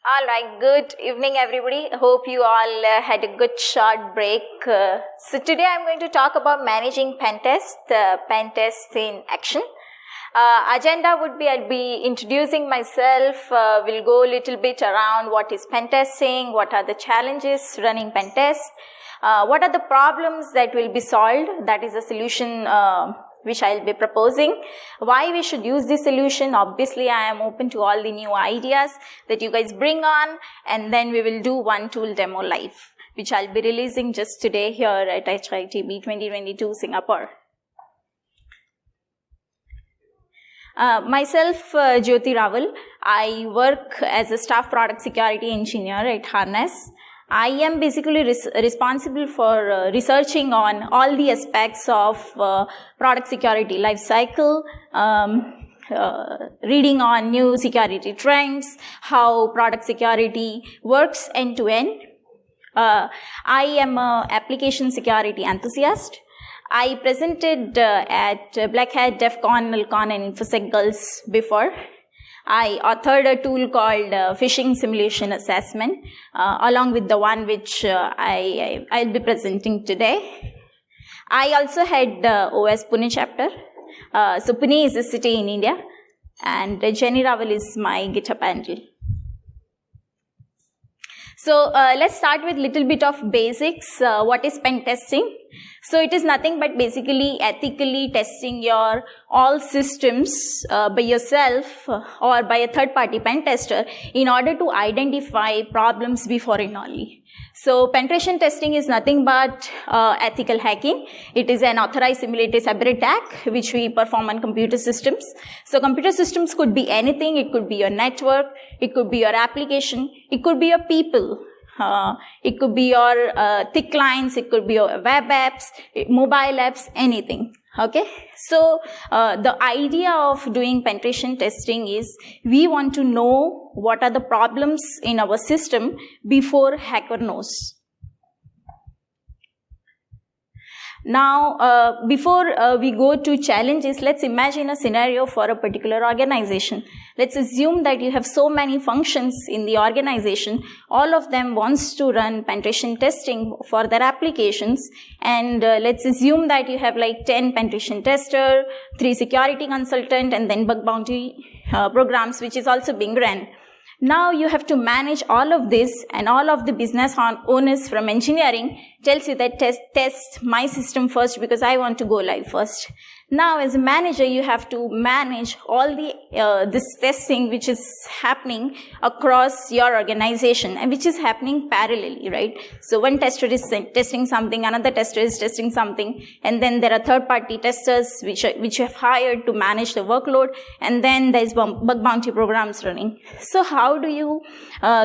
All right, good evening everybody. Hope you all had a good short break. So today I'm going to talk about managing pentest, pentest in action. Agenda would be, I'll be introducing myself, we'll go a little bit around what is pentesting, what are the challenges running pentest, what are the problems that will be solved, that is a solution which I'll be proposing, why we should use this solution. Obviously, I am open to all the new ideas that you guys bring on, and then we will do one tool demo live, which I'll be releasing just today here at HITB 2022 Singapore. Myself, Jyoti Raval. I work as a staff product security engineer at Harness. I am basically responsible for researching on all the aspects of product security life cycle, reading on new security trends, how product security works end to end. I am an application security enthusiast. I presented at Black Hat, DEF CON, NullCon and InfoSec Girls before. I authored a tool called Phishing Simulation Assessment, along with the one which I'll be presenting today. I also had OS Pune chapter. So Pune is a city in India, and Jenny Raval is my GitHub handle. So let's start with a little bit of basics. What is pen testing? So it is nothing but basically ethically testing your all systems by yourself or by a third-party pen tester in order to identify problems before and only. So penetration testing is nothing but ethical hacking. It is an authorized simulated cyber attack which we perform on computer systems. So computer systems could be anything. It could be your network. It could be your application. It could be your people. It could be your thick lines. It could be your web apps, mobile apps, anything. Okay. So the idea of doing penetration testing is we want to know what are the problems in our system before hacker knows. Now, before we go to challenges, let's imagine a scenario for a particular organization. Let's assume that you have so many functions in the organization. All of them wants to run penetration testing for their applications. And let's assume that you have like 10 penetration tester, 3 security consultant, and then bug bounty programs, which is also being run. Now you have to manage all of this, and all of the business owners from engineering tells you that test my system first because I want to go live first. Now as a manager, you have to manage all the this testing which is happening across your organization and which is happening parallelly, right? So one tester is testing something, another tester is testing something, and then there are third-party testers which you have hired to manage the workload, and then there is bug bounty programs running. So how do you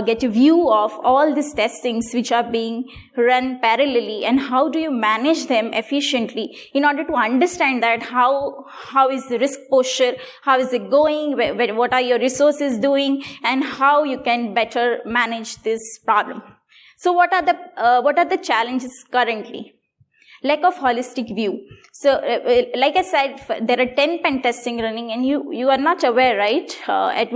get a view of all these testings which are being run parallelly, and how do you manage them efficiently in order to understand that how is the risk posture, how is it going, what are your resources doing, and how you can better manage this problem. So what are the challenges currently? Lack of holistic view. So like I said, there are 10 pen testing running, and you are not aware, right, at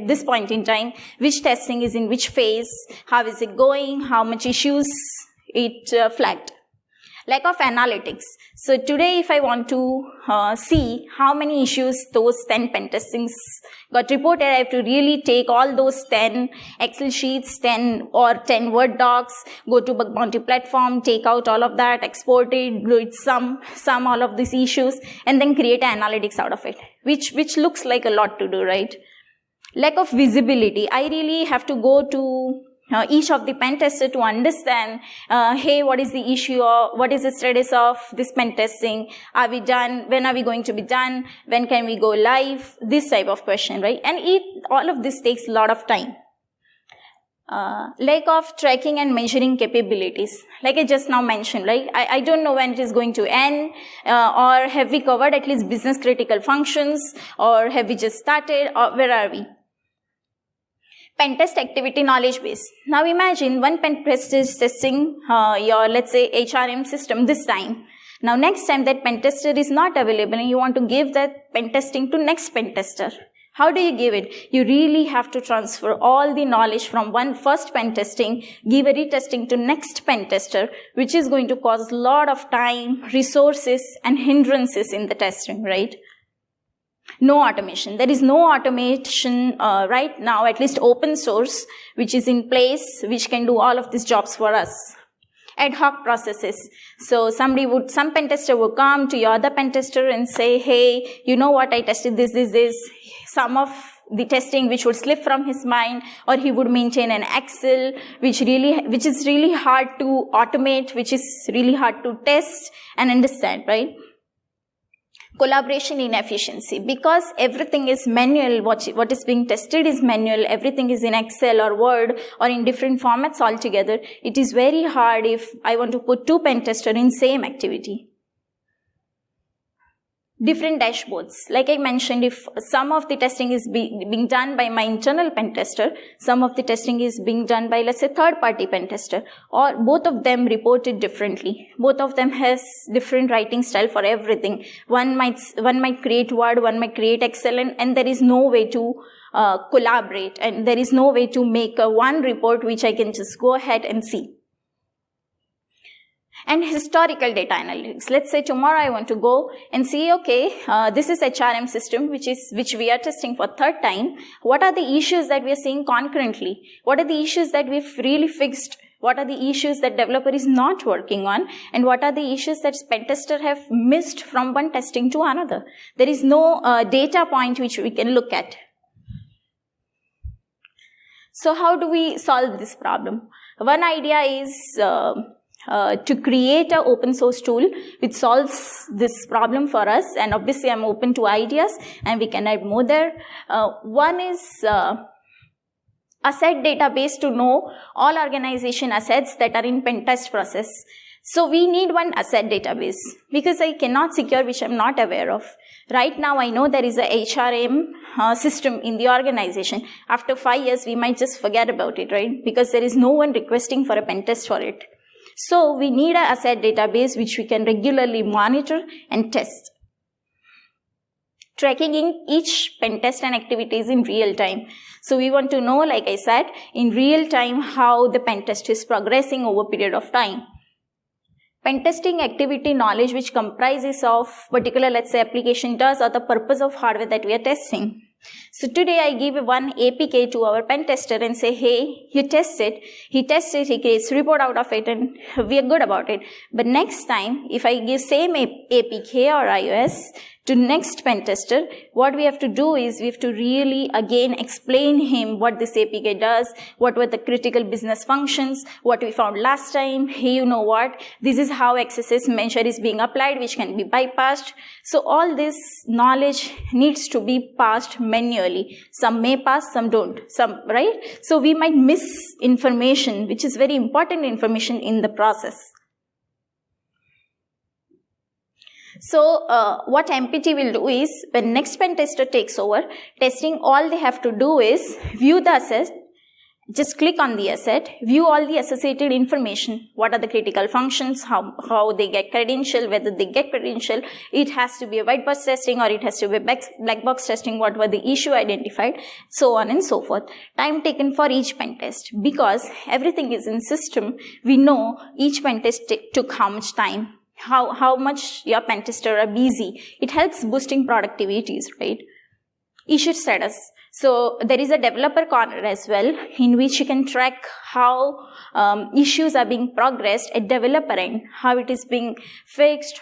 this point in time, which testing is in which phase, how is it going, how much issues it flagged. Lack of analytics. So today, if I want to see how many issues those 10 pen testings got reported, I have to really take all those 10 Excel sheets, 10 Word docs, go to bug bounty platform, take out all of that, export it, do it sum all of these issues, and then create analytics out of it, which looks like a lot to do, right? Lack of visibility. I really have to go to each of the pen tester to understand, hey, what is the issue, or what is the status of this pen testing? Are we done? When are we going to be done? When can we go live? This type of question, right? And all of this takes a lot of time. Lack of tracking and measuring capabilities. Like I just now mentioned, right? I don't know when it is going to end, or have we covered at least business critical functions, or have we just started, or where are we? Pentest activity knowledge base. Now imagine one pentest is testing your, let's say, HRM system this time. Now next time that pentester is not available and you want to give that pentesting to next pentester. How do you give it? You really have to transfer all the knowledge from one first pen testing, give a retesting to next pen tester, which is going to cause a lot of time, resources, and hindrances in the testing, right? No automation. There is no automation right now, at least open source, which is in place, which can do all of these jobs for us. Ad hoc processes. So some pen tester would come to your other pen tester and say, hey, you know what, I tested this. Some of the testing which would slip from his mind, or he would maintain an Excel, which is really hard to automate, which is really hard to test and understand, right? Collaboration inefficiency, because everything is manual, what is being tested is manual, everything is in Excel or Word or in different formats altogether. It is very hard if I want to put 2 pen testers in same activity. Different dashboards. Like I mentioned, if some of the testing is being done by my internal pen tester, some of the testing is being done by, let's say, third-party pen tester, or both of them reported differently. Both of them has different writing style for everything. One might create Word, one might create Excel, and there is no way to collaborate, and there is no way to make one report which I can just go ahead and see. And historical data analytics. Let's say tomorrow I want to go and see, okay, this is HRM system which we are testing for third time. What are the issues that we are seeing concurrently? What are the issues that we've really fixed? What are the issues that developer is not working on? And what are the issues that pen tester have missed from one testing to another? There is no data point which we can look at. So how do we solve this problem? One idea is to create an open source tool which solves this problem for us, and obviously I'm open to ideas and we can add more there. One is asset database to know all organization assets that are in pen test process. So we need one asset database because I cannot secure which I'm not aware of. Right now I know there is a HRM system in the organization. After 5 years we might just forget about it, right? Because there is no one requesting for a pen test for it. So we need an asset database which we can regularly monitor and test. Tracking in each pen test and activities in real time. So we want to know, like I said, in real time how the pen test is progressing over a period of time. Pen testing activity knowledge which comprises of particular, let's say, application does or the purpose of hardware that we are testing. So today I give one APK to our pen tester and say, hey, you test it. He tests it, he creates a report out of it, and we are good about it. But next time, if I give same APK or iOS to next pen tester, what we have to do is we have to really again explain him what this APK does, what were the critical business functions, what we found last time. Hey, you know what? This is how XSS measure is being applied, which can be bypassed. So all this knowledge needs to be passed manually. Some may pass, some don't. Right? So we might miss information, which is very important information in the process. So what MPT will do is, when next pen tester takes over testing, all they have to do is view the asset, just click on the asset, view all the associated information. What are the critical functions, how they get credential, whether they get credential, it has to be a white box testing or it has to be black box testing, what were the issue identified, so on and so forth. Time taken for each pen test. Because everything is in system, we know each pen test took how much time. How much your pen tester are busy. It helps boosting productivities, right? Issue status. So there is a developer corner as well, in which you can track how issues are being progressed at developer end, how it is being fixed,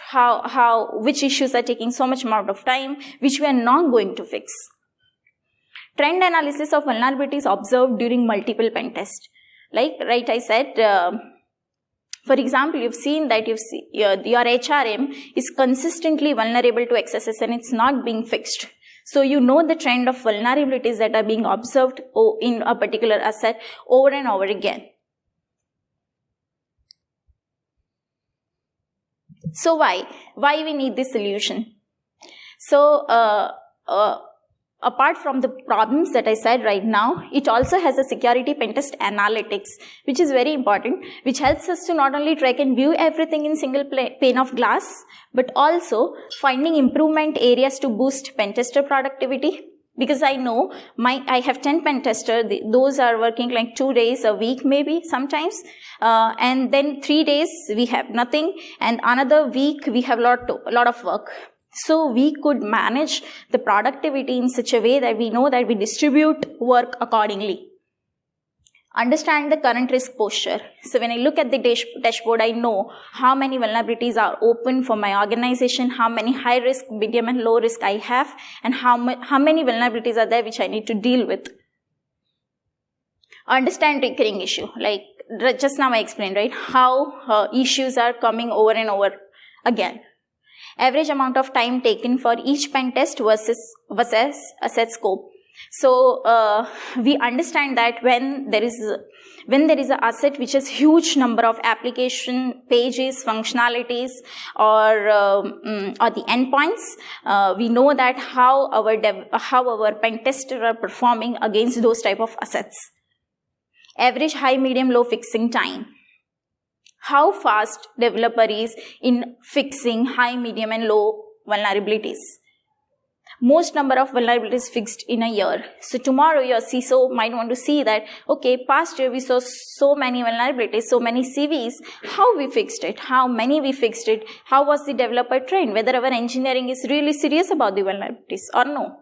which issues are taking so much amount of time, which we are not going to fix. Trend analysis of vulnerabilities observed during multiple pen tests. Like, right, I said, for example, you've seen that your HRM is consistently vulnerable to XSS and it's not being fixed. So you know the trend of vulnerabilities that are being observed in a particular asset over and over again. So why we need this solution? So apart from the problems that I said right now, it also has a security pentest analytics, which is very important, which helps us to not only track and view everything in single pane of glass, but also finding improvement areas to boost pentester productivity, Because I know I have 10 pen testers, those are working like 2 days a week maybe sometimes, and then 3 days we have nothing, and another week we have lot of work. So we could manage the productivity in such a way that we know that we distribute work accordingly. Understand the current risk posture. So when I look at the dashboard, I know how many vulnerabilities are open for my organization, how many high risk, medium and low risk I have, and how many vulnerabilities are there which I need to deal with. Understand recurring issue. Like just now I explained, right, how issues are coming over and over again. Average amount of time taken for each pen test versus asset scope. So we understand that when there is an asset which has huge number of application pages, functionalities, or the endpoints, we know that how our pen testers are performing against those type of assets. Average high, medium, low fixing time. How fast developer is in fixing high, medium, and low vulnerabilities. Most number of vulnerabilities fixed in a year. So tomorrow your CISO might want to see that, okay, past year we saw so many vulnerabilities, so many CVs, how we fixed it, how many we fixed it, how was the developer trained, whether our engineering is really serious about the vulnerabilities or no.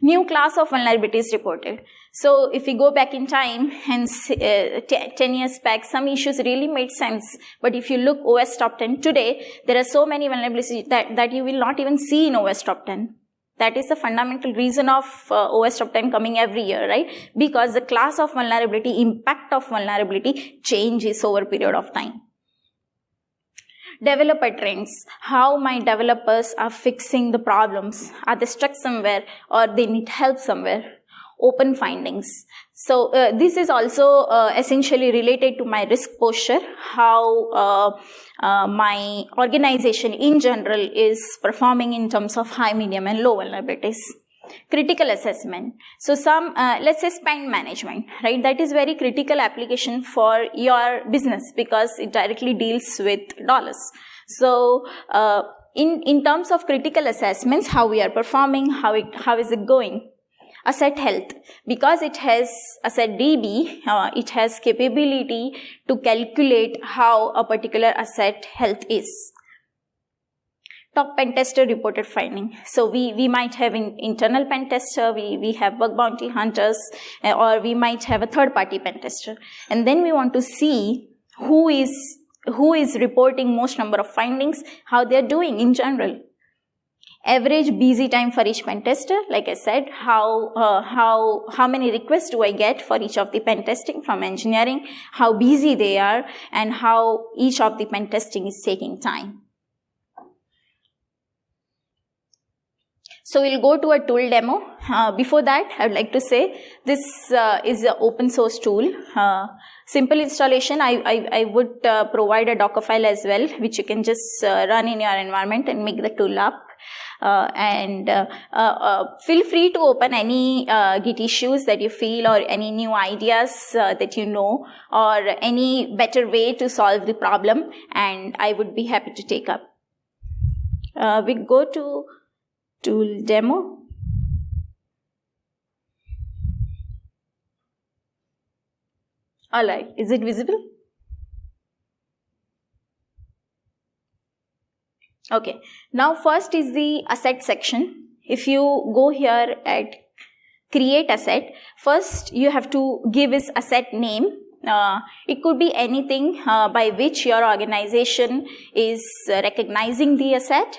New class of vulnerabilities reported. So if we go back in time and 10 years back, some issues really made sense. But if you look OS top 10 today, there are so many vulnerabilities that you will not even see in OS top 10. That is the fundamental reason of OS top 10 coming every year, right? Because the class of vulnerability, impact of vulnerability changes over a period of time. Developer trends, how my developers are fixing the problems. Are they stuck somewhere or they need help somewhere? Open findings. So this is also essentially related to my risk posture, how my organization in general is performing in terms of high, medium and low vulnerabilities. Critical assessment. So some, let's say spend management, right? That is very critical application for your business because it directly deals with dollars. So in terms of critical assessments, how we are performing, how is it going? Asset health, because it has asset DB, it has capability to calculate how a particular asset health is. Top pen tester reported finding. So we might have an internal pen tester, we have bug bounty hunters, or we might have a third party pen tester. And then we want to see who is reporting most number of findings, how they are doing in general. Average busy time for each pen tester, like I said, how many requests do I get for each of the pen testing from engineering, how busy they are, and how each of the pen testing is taking time. So we'll go to a tool demo. Before that, I would like to say this is an open source tool. Simple installation. I would provide a Docker file as well, which you can just run in your environment and make the tool up. Feel free to open any Git issues that you feel, or any new ideas that you know, or any better way to solve the problem, and I would be happy to take up. We go to tool demo. Alright, is it visible? Okay, now first is the asset section. If you go here at create asset, first you have to give its asset name. It could be anything by which your organization is recognizing the asset.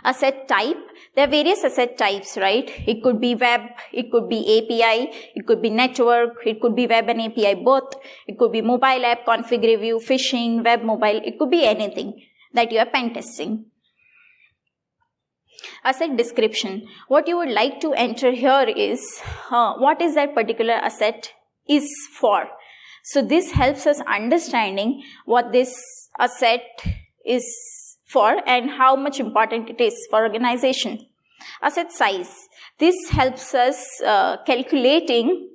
Asset type, there are various asset types, right? It could be web, it could be API, it could be network, it could be web and API both, it could be mobile app, config review, phishing, web mobile, it could be anything that you are pen testing. Asset description. What you would like to enter here is what is that particular asset is for. So this helps us understanding what this asset is for and how much important it is for organization. Asset size. This helps us calculating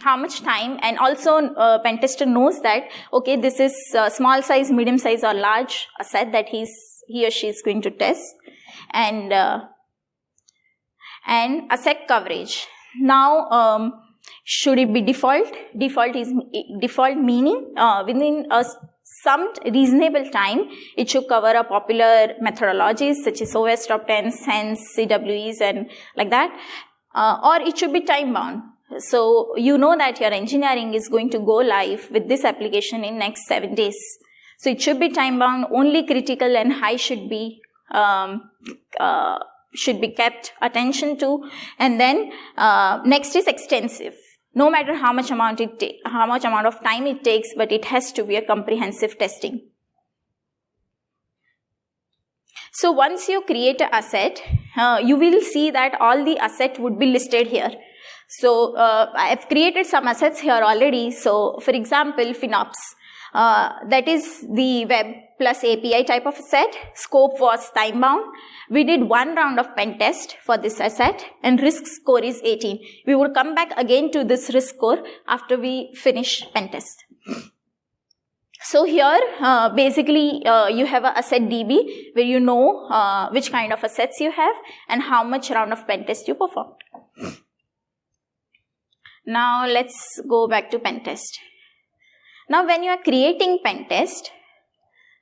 how much time, and also pen tester knows that, okay, this is small size, medium size or large asset that he or she is going to test. and asset coverage. Now, should it be default? Default meaning within some reasonable time, it should cover a popular methodologies such as OS top 10, SENS, CWEs, and like that. Or it should be time bound. So you know that your engineering is going to go live with this application in next 7 days. So it should be time bound. Only critical and high should be kept attention to. And then next is extensive. No matter how much amount of time it takes, but it has to be a comprehensive testing. So once you create an asset, you will see that all the asset would be listed here. So I've created some assets here already. So for example, FinOps, that is the web plus API type of asset. Scope was time bound. We did 1 round of pen test for this asset and risk score is 18. We will come back again to this risk score after we finish pen test. So here basically you have a asset DB where you know which kind of assets you have and how much round of pen test you performed. Now let's go back to pen test. Now when you are creating pen test,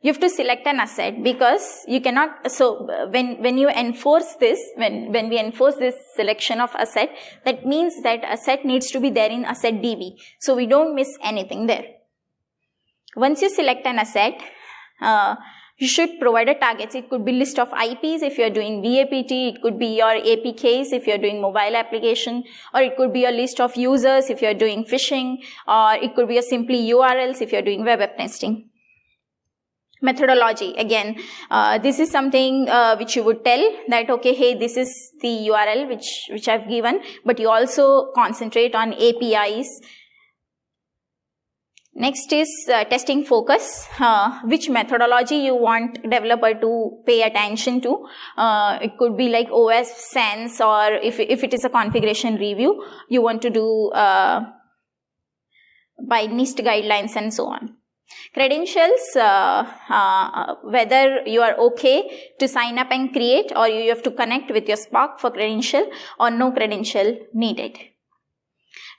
you have to select an asset because you cannot, so when you enforce this, when we enforce this selection of asset, that means that asset needs to be there in asset DB. So we don't miss anything there. Once you select an asset, you should provide a targets. It could be list of IPs if you are doing VAPT, it could be your APKs if you are doing mobile application, or it could be a list of users if you are doing phishing, or it could be a simply URLs if you are doing web app testing. Methodology, again, this is something which you would tell that, okay, hey, this is the URL which I've given, but you also concentrate on APIs. Next is testing focus, which methodology you want developer to pay attention to. It could be like OS, SENS, or if it is a configuration review, you want to do by NIST guidelines and so on. Credentials, whether you are okay to sign up and create or you have to connect with your Spark for credential or no credential needed.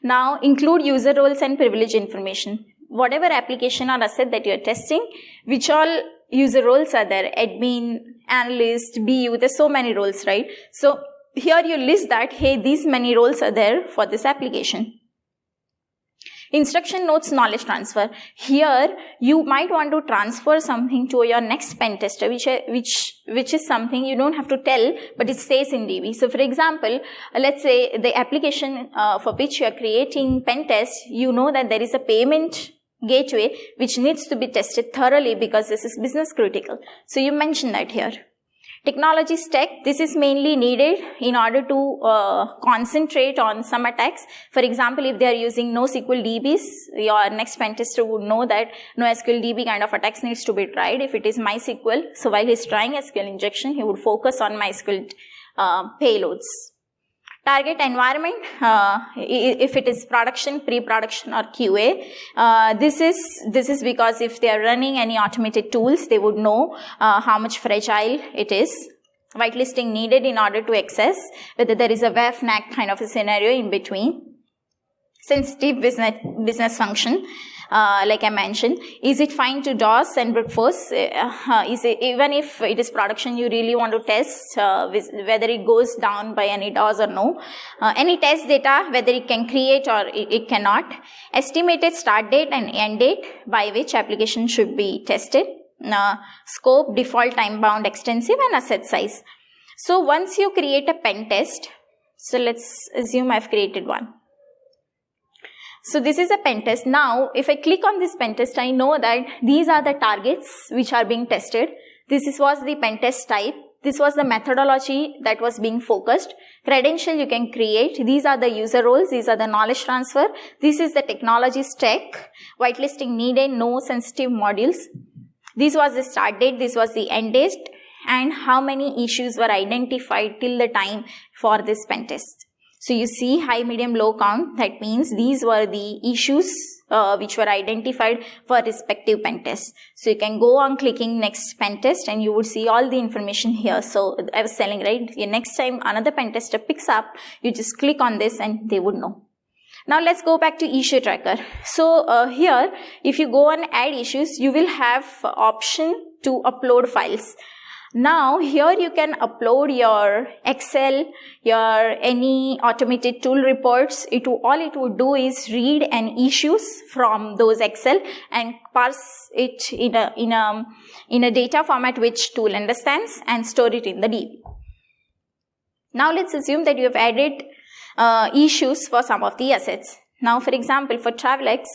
Now include user roles and privilege information. Whatever application or asset that you are testing, which all user roles are there, admin, analyst, BU, there's so many roles, right? So here you list that, hey, these many roles are there for this application. Instruction notes, knowledge transfer. Here you might want to transfer something to your next pen tester, which is something you don't have to tell, but it stays in DB. So for example, let's say the application for which you are creating pen test, you know that there is a payment gateway which needs to be tested thoroughly because this is business critical. So you mention that here. Technology stack, this is mainly needed in order to concentrate on some attacks. For example, if they are using NoSQL DBs, your next pen tester would know that NoSQL DB kind of attacks needs to be tried. If it is MySQL, so while he's trying SQL injection, he would focus on MySQL payloads. Target environment, if it is production, pre-production or QA, this is because if they are running any automated tools, they would know how much fragile it is. Whitelisting needed in order to access whether there is a WAF NAC kind of a scenario in between. Sensitive business function, like I mentioned, is it fine to DOS and brute force? Is it, even if it is production, you really want to test whether it goes down by any DOS or no. Any test data, whether it can create or it cannot. Estimated start date and end date by which application should be tested. Scope, default, time bound, extensive, and asset size. So once you create a pen test, so let's assume I've created one. So this is a pen test. Now, if I click on this pen test, I know that these are the targets which are being tested. This was the pen test type. This was the methodology that was being focused. Credential you can create. These are the user roles. These are the knowledge transfer. This is the technology stack. Whitelisting needed, no sensitive modules. This was the start date. This was the end date. And how many issues were identified till the time for this pen test. So you see high, medium, low count. That means these were the issues which were identified for respective pen test. So you can go on clicking next pen test and you would see all the information here. So I was telling, right, next time another pen tester picks up, you just click on this and they would know. Now let's go back to issue tracker. So here, if you go on add issues, you will have option to upload files. Now here you can upload your Excel, your any automated tool reports. All it would do is read an issues from those Excel and parse it in a data format which tool understands and store it in the DB. Now let's assume that you have added issues for some of the assets. Now for example, for Travelex,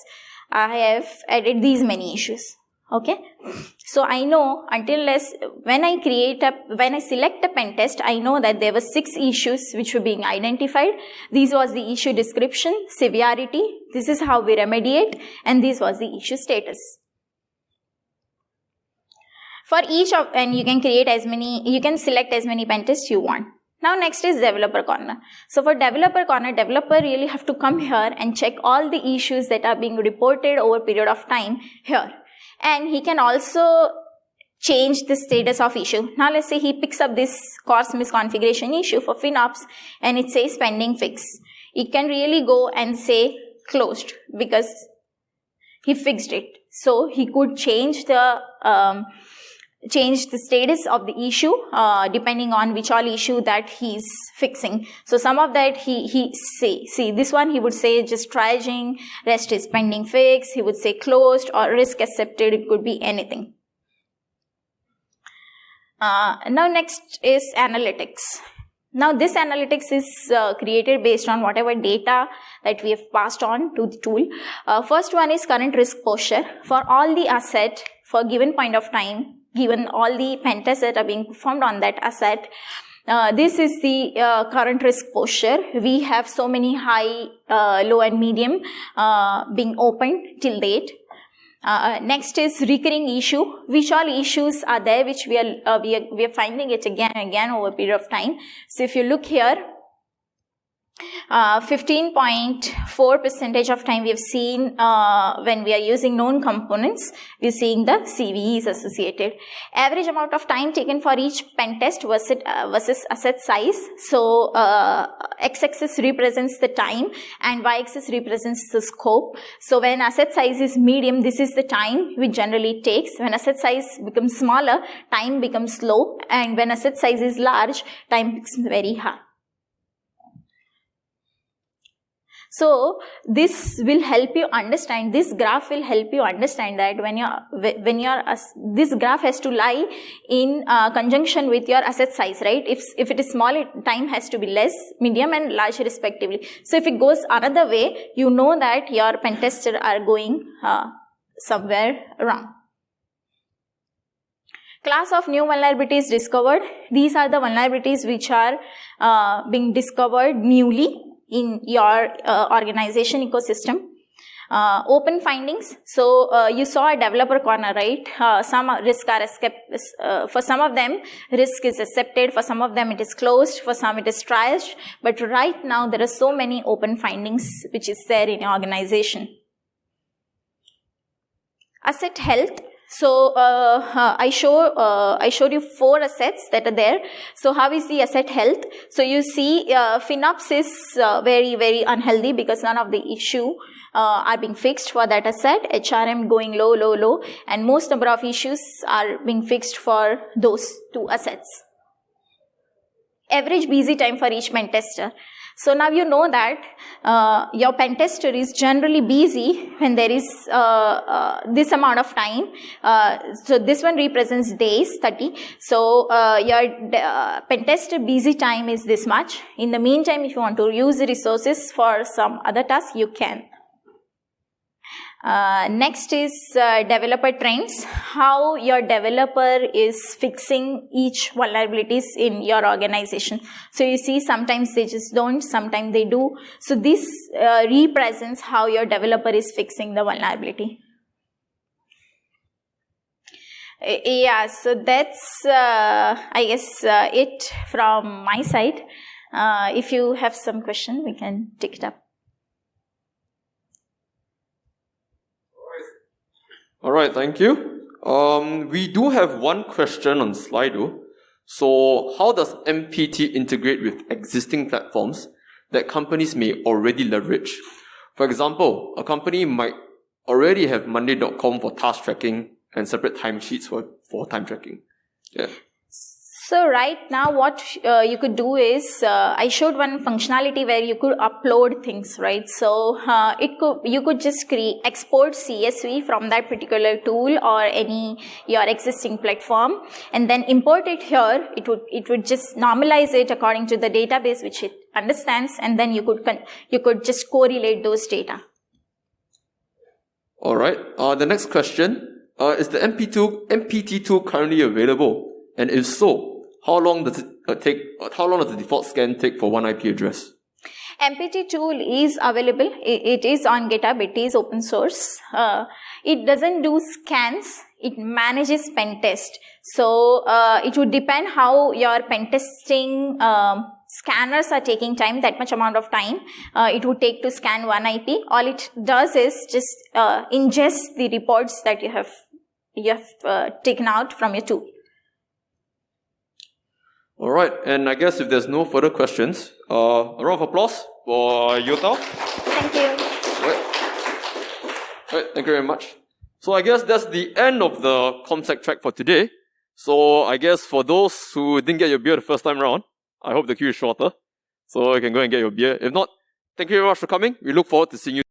I have added these many issues. Okay, so I know when I select a pen test, I know that there were 6 issues which were being identified. This was the issue description, severity, this is how we remediate, and this was the issue status. For each of, and you can select as many pen tests you want. Now next is developer corner. So for developer corner, developer really have to come here and check all the issues that are being reported over a period of time here. And he can also change the status of issue. Now let's say he picks up this course misconfiguration issue for FinOps and it says pending fix. He can really go and say closed because he fixed it. So he could change the status of the issue depending on which all issue that he's fixing. So some of that see this one he would say just triaging, rest is pending fix, he would say closed or risk accepted, it could be anything. Now next is analytics. Now this analytics is created based on whatever data that we have passed on to the tool. First one is current risk posture. For all the asset for given point of time, given all the pen tests that are being performed on that asset, this is the current risk posture. We have so many high, low and medium being opened till date. Next is recurring issue. Which all issues are there which we are finding it again and again over a period of time. So if you look here, 15.4% of time we have seen when we are using known components, we are seeing the CVEs associated. Average amount of time taken for each pen test versus asset size. So x-axis represents the time and y-axis represents the scope. So when asset size is medium, this is the time which generally takes. When asset size becomes smaller, time becomes low, and when asset size is large, time becomes very high. So this will help you understand, this graph will help you understand that this graph has to lie in conjunction with your asset size, right? If it is small, time has to be less, medium and large respectively. So if it goes another way, you know that your pen tester are going somewhere wrong. Class of new vulnerabilities discovered. These are the vulnerabilities which are being discovered newly in your organization ecosystem. Open findings. So you saw a developer corner, right? Some risk are accepted. For some of them, risk is accepted. For some of them, it is closed. For some, it is triaged. But right now, there are so many open findings which is there in your organization. Asset health. So I showed you 4 assets that are there. So how is the asset health? So you see FinOps is very, very unhealthy because none of the issue are being fixed for that asset. HRM going low, low, low, and most number of issues are being fixed for those 2 assets. Average busy time for each pen tester. So now you know that your pen tester is generally busy when there is this amount of time. So this one represents days, 30. So your pen tester busy time is this much. In the meantime, if you want to use the resources for some other task, you can. Next is developer trends. How your developer is fixing each vulnerabilities in your organization. So you see sometimes they just don't, sometimes they do. So this represents how your developer is fixing the vulnerability. Yeah, so that's I guess it from my side. If you have some question, we can take it up. All right, thank you. We do have one question on Slido. So, how does MPT integrate with existing platforms that companies may already leverage? For example, a company might already have Monday.com for task tracking and separate timesheets for time tracking. Yeah. So right now what you could do is, I showed one functionality where you could upload things, right? So you could just export CSV from that particular tool or your existing platform, and then import it here. It would just normalize it according to the database which it understands, and then you could just correlate those data. All right. The next question is the MPT tool currently available, and if so, how long does it take? How long does the default scan take for one IP address? MPT tool is available. It is on GitHub. It is open source. It doesn't do scans. It manages pen test. So it would depend how your pen testing scanners are taking time, that much amount of time it would take to scan one IP. All it does is just ingest the reports that you have taken out from your tool. All right, and I guess if there's no further questions, a round of applause for Jyoti. Thank you. All right, thank you very much. So I guess that's the end of the ComSec track for today. So I guess for those who didn't get your beer the first time around, I hope the queue is shorter, so you can go and get your beer. If not, thank you very much for coming. We look forward to seeing you